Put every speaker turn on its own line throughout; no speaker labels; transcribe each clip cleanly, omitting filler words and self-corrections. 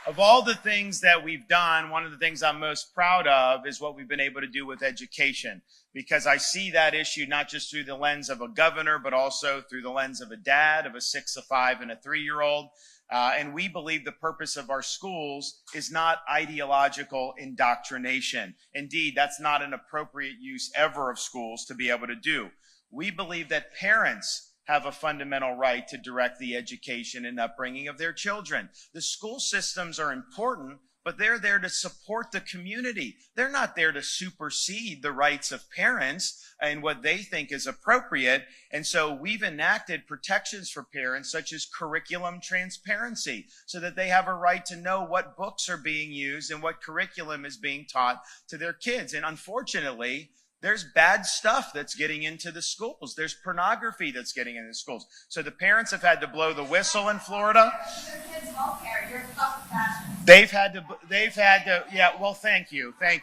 Of all the things that we've done, one of the things I'm most proud of is what we've been able to do with education, because I see that issue not just through the lens of a governor, but also through the lens of a dad, of a 6, a 5, and a 3-year-old. And we believe the purpose of our schools is not ideological indoctrination. Indeed, that's not an appropriate use ever of schools to be able to do. We believe that parents have a fundamental right to direct the education and upbringing of their children. The school systems are important, but they're there to support the community. They're not there to supersede the rights of parents and what they think is appropriate. And so we've enacted protections for parents, such as curriculum transparency, so that they have a right to know what books are being used and what curriculum is being taught to their kids. And unfortunately, there's bad stuff that's getting into the schools. There's pornography that's getting into the schools. So the parents have had to blow the whistle in Florida. They've had to, yeah, well, thank you. We're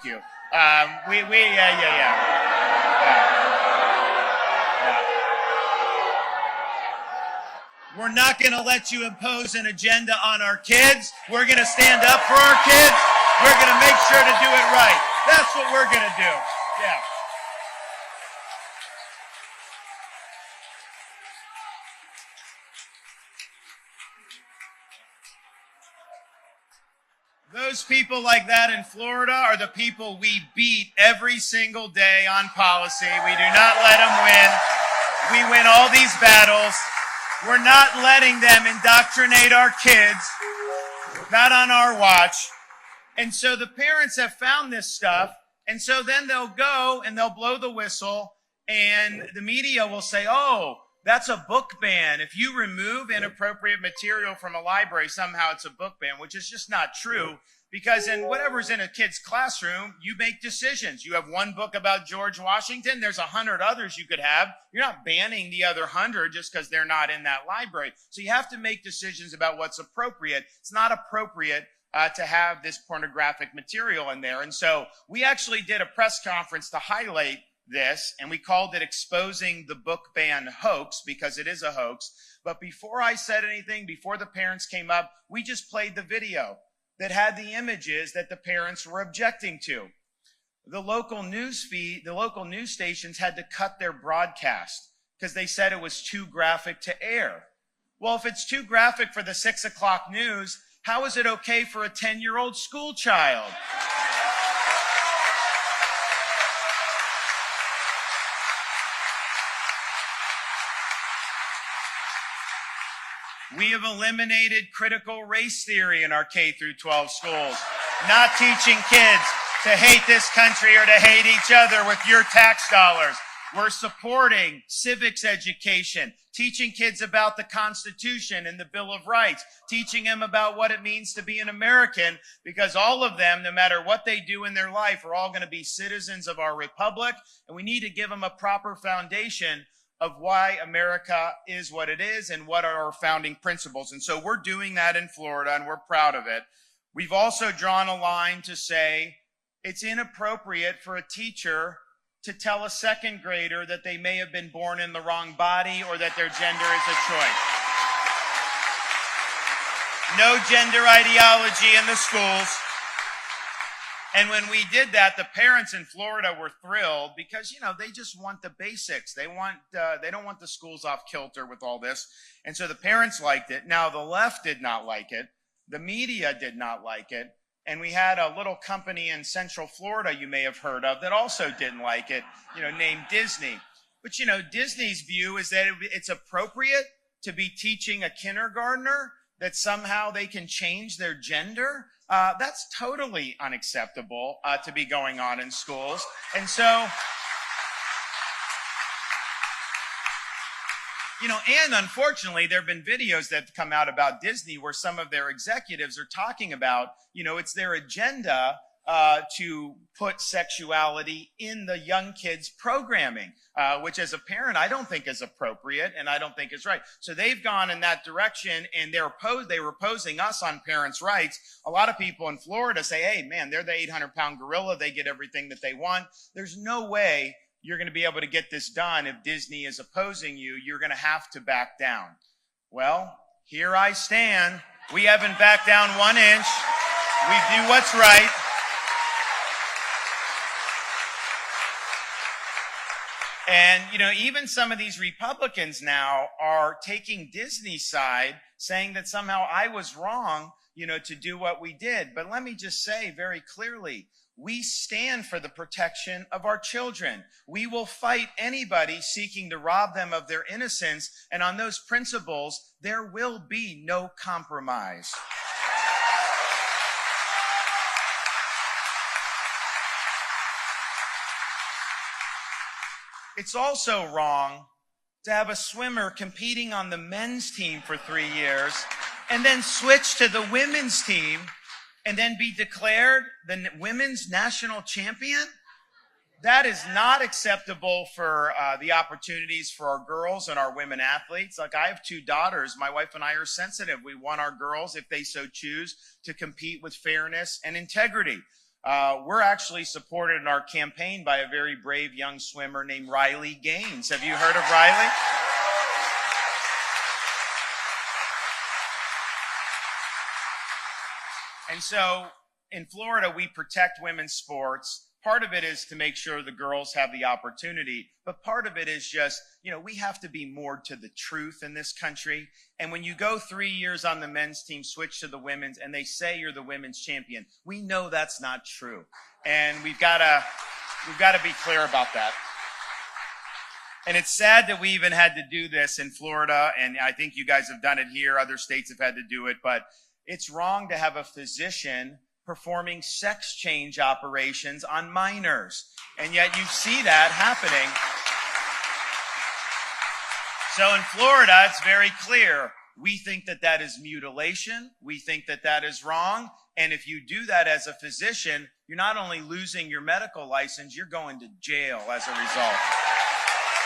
not going to let you impose an agenda on our kids. We're going to stand up for our kids. We're going to make sure to do it right. That's what we're going to do. Yeah. Those people like that in Florida are the people we beat every single day on policy. We do not let them win. We win all these battles. We're not letting them indoctrinate our kids, not on our watch. And so the parents have found this stuff, and so then they'll go and they'll blow the whistle, and the media will say, oh, that's a book ban. If you remove inappropriate material from a library, somehow it's a book ban, which is just not true, because in whatever's in a kid's classroom, you make decisions. You have one book about George Washington. There's 100 others you could have. You're not banning the other 100 just because they're not in that library. So you have to make decisions about what's appropriate. It's not appropriate to have this pornographic material in there. And so we actually did a press conference to highlight this, and we called it Exposing the Book Ban Hoax, because it is a hoax. But before I said anything, before the parents came up, we just played the video that had the images that the parents were objecting to. The local news stations had to cut their broadcast because they said it was too graphic to air. Well, if it's too graphic for the 6 o'clock news, how is it okay for a 10-year-old school child? We have eliminated critical race theory in our K through 12 schools, not teaching kids to hate this country or to hate each other with your tax dollars. We're supporting civics education, teaching kids about the Constitution and the Bill of Rights, teaching them about what it means to be an American, because all of them, no matter what they do in their life, are all going to be citizens of our republic, and we need to give them a proper foundation of why America is what it is and what are our founding principles. And so we're doing that in Florida, and we're proud of it. We've also drawn a line to say it's inappropriate for a teacher to tell a second grader that they may have been born in the wrong body or that their gender is a choice. No gender ideology in the schools. And when we did that, the parents in Florida were thrilled because, you know, they just want the basics. They don't want the schools off kilter with all this. And so the parents liked it. Now, the left did not like it. The media did not like it. And we had a little company in Central Florida you may have heard of that also didn't like it, you know, named Disney. But, you know, Disney's view is that it's appropriate to be teaching a kindergartner that somehow they can change their gender. That's totally unacceptable to be going on in schools. And so, you know, and unfortunately, there have been videos that have come out about Disney where some of their executives are talking about, you know, it's their agenda to put sexuality in the young kids' programming, which as a parent, I don't think is appropriate and I don't think is right. So they've gone in that direction, and they were opposing us on parents' rights. A lot of people in Florida say, hey, man, they're the 800-pound gorilla. They get everything that they want. There's no way you're going to be able to get this done if Disney is opposing you. You're going to have to back down. Well, here I stand. We haven't backed down 1 inch. We do what's right. And, even some of these Republicans now are taking Disney's side, saying that somehow I was wrong, to do what we did. But let me just say very clearly, we stand for the protection of our children. We will fight anybody seeking to rob them of their innocence. And on those principles, there will be no compromise. It's also wrong to have a swimmer competing on the men's team for 3 years and then switch to the women's team and then be declared the women's national champion. That is not acceptable for the opportunities for our girls and our women athletes. Like, I have 2 daughters. My wife and I are sensitive. We want our girls, if they so choose, to compete with fairness and integrity. We're actually supported in our campaign by a very brave young swimmer named Riley Gaines. Have you heard of Riley? And so in Florida, we protect women's sports. Part of it is to make sure the girls have the opportunity, but part of it is just, we have to be more to the truth in this country. And when you go 3 years on the men's team, switch to the women's, and they say you're the women's champion, we know that's not true. And we've got to be clear about that. And it's sad that we even had to do this in Florida, and I think you guys have done it here. Other states have had to do it, but it's wrong to have a physician performing sex change operations on minors. And yet you see that happening. So in Florida, it's very clear. We think that that is mutilation. We think that that is wrong. And if you do that as a physician, you're not only losing your medical license, you're going to jail as a result.